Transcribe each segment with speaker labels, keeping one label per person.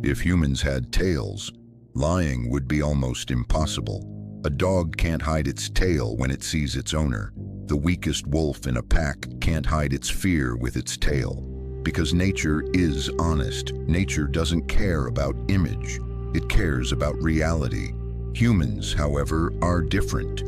Speaker 1: If humans had tails, lying would be almost impossible. A dog can't hide its tail when it sees its owner. The weakest wolf in a pack can't hide its fear with its tail. Because nature is honest. Nature doesn't care about image. It cares about reality. Humans, however, are different.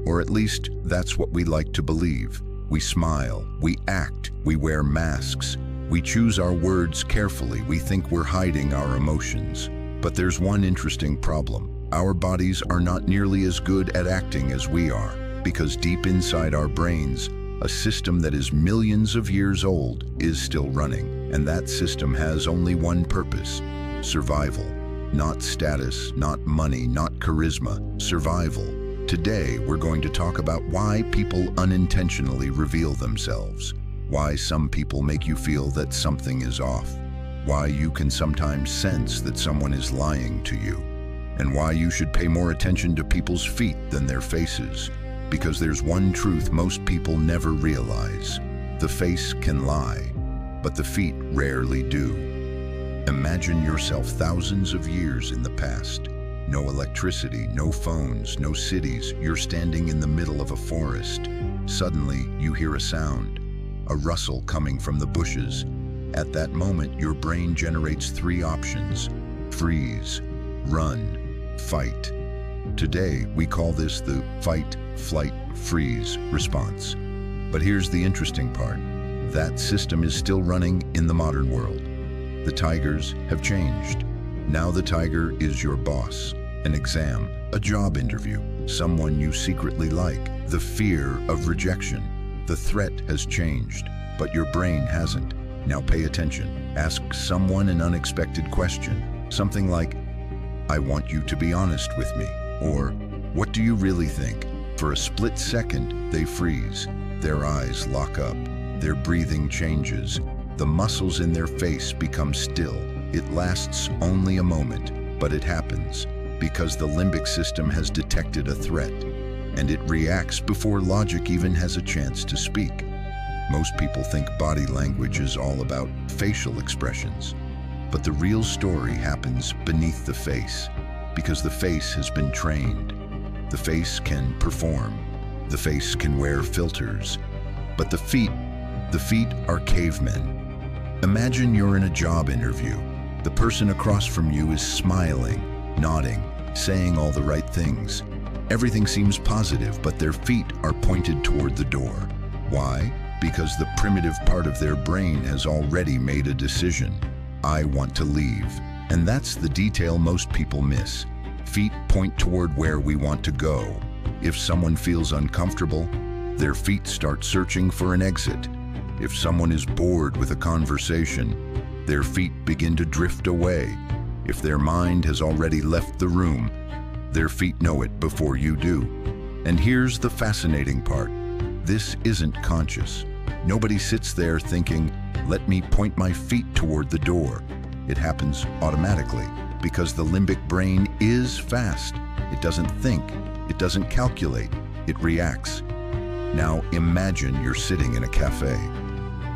Speaker 1: Or at least, that's what we like to believe. We smile, we act, we wear masks. We choose our words carefully. We think we're hiding our emotions. But there's one interesting problem. Our bodies are not nearly as good at acting as we are, because deep inside our brains, a system that is millions of years old is still running. And that system has only one purpose: survival. Not status, not money, not charisma, survival. Today, we're going to talk about why people unintentionally reveal themselves. Why some people make you feel that something is off. Why you can sometimes sense that someone is lying to you. And why you should pay more attention to people's feet than their faces. Because there's one truth most people never realize. The face can lie, but the feet rarely do. Imagine yourself thousands of years in the past. No electricity, no phones, no cities. You're standing in the middle of a forest. Suddenly, you hear a sound. A rustle coming from the bushes. At that moment, your brain generates three options: freeze, run, fight. Today, we call this the fight, flight, freeze response. But here's the interesting part. That system is still running in the modern world. The tigers have changed. Now the tiger is your boss. An exam, a job interview, someone you secretly like, the fear of rejection. The threat has changed, but your brain hasn't. Now pay attention. Ask someone an unexpected question. Something like, "I want you to be honest with me," or "What do you really think?" For a split second, they freeze. Their eyes lock up. Their breathing changes. The muscles in their face become still. It lasts only a moment, but it happens because the limbic system has detected a threat, and it reacts before logic even has a chance to speak. Most people think body language is all about facial expressions, but the real story happens beneath the face, because the face has been trained. The face can perform. The face can wear filters. But the feet are cavemen. Imagine you're in a job interview. The person across from you is smiling, nodding, saying all the right things. Everything seems positive, but their feet are pointed toward the door. Why? Because the primitive part of their brain has already made a decision. I want to leave. And that's the detail most people miss. Feet point toward where we want to go. If someone feels uncomfortable, their feet start searching for an exit. If someone is bored with a conversation, their feet begin to drift away. If their mind has already left the room, their feet know it before you do. And here's the fascinating part. This isn't conscious. Nobody sits there thinking, "Let me point my feet toward the door." It happens automatically because the limbic brain is fast. It doesn't think. It doesn't calculate. It reacts. Now imagine you're sitting in a cafe.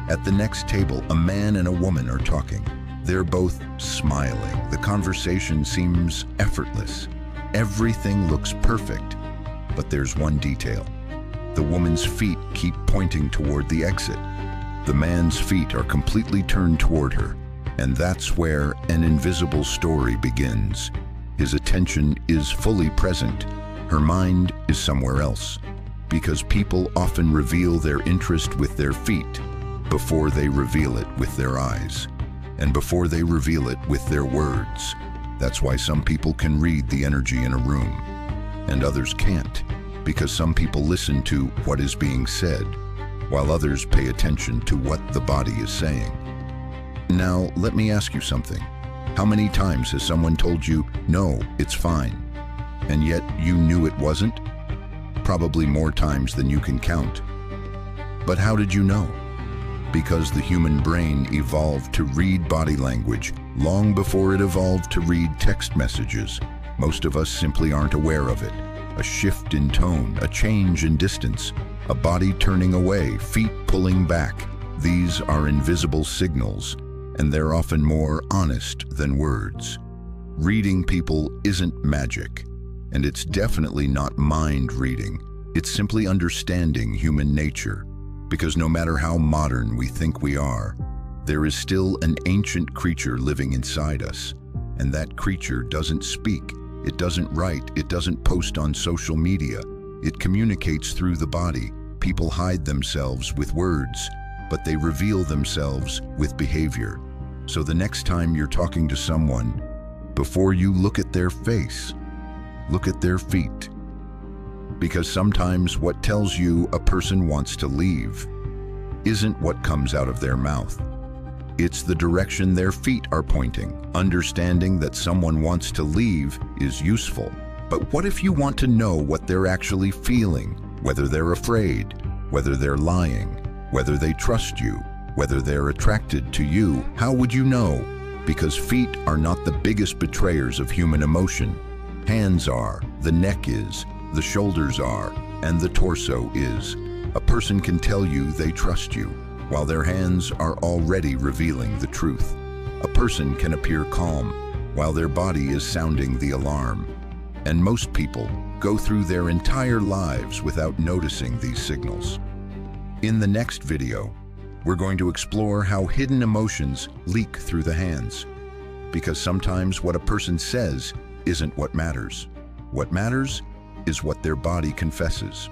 Speaker 1: At the next table, a man and a woman are talking. They're both smiling. The conversation seems effortless. Everything looks perfect. But there's one detail. The woman's feet keep pointing toward the exit. The man's feet are completely turned toward her. And that's where an invisible story begins. His attention is fully present. Her mind is somewhere else. Because people often reveal their interest with their feet before they reveal it with their eyes, and before they reveal it with their words. That's why some people can read the energy in a room, and others can't, because some people listen to what is being said, while others pay attention to what the body is saying. Now, let me ask you something. How many times has someone told you, "No, it's fine," and yet you knew it wasn't? Probably more times than you can count. But how did you know? Because the human brain evolved to read body language long before it evolved to read text messages. Most of us simply aren't aware of it. A shift in tone, a change in distance, a body turning away, feet pulling back. These are invisible signals, and they're often more honest than words. Reading people isn't magic, and it's definitely not mind reading. It's simply understanding human nature, because no matter how modern we think we are, there is still an ancient creature living inside us, and that creature doesn't speak, it doesn't write, it doesn't post on social media. It communicates through the body. People hide themselves with words, but they reveal themselves with behavior. So the next time you're talking to someone, before you look at their face, look at their feet. Because sometimes what tells you a person wants to leave isn't what comes out of their mouth. It's the direction their feet are pointing. Understanding that someone wants to leave is useful. But what if you want to know what they're actually feeling? Whether they're afraid, whether they're lying, whether they trust you, whether they're attracted to you, how would you know? Because feet are not the biggest betrayers of human emotion. Hands are, the neck is, the shoulders are, and the torso is. A person can tell you they trust you, while their hands are already revealing the truth. A person can appear calm, while their body is sounding the alarm. And most people go through their entire lives without noticing these signals. In the next video, we're going to explore how hidden emotions leak through the hands. Because sometimes what a person says isn't what matters. What matters is what their body confesses.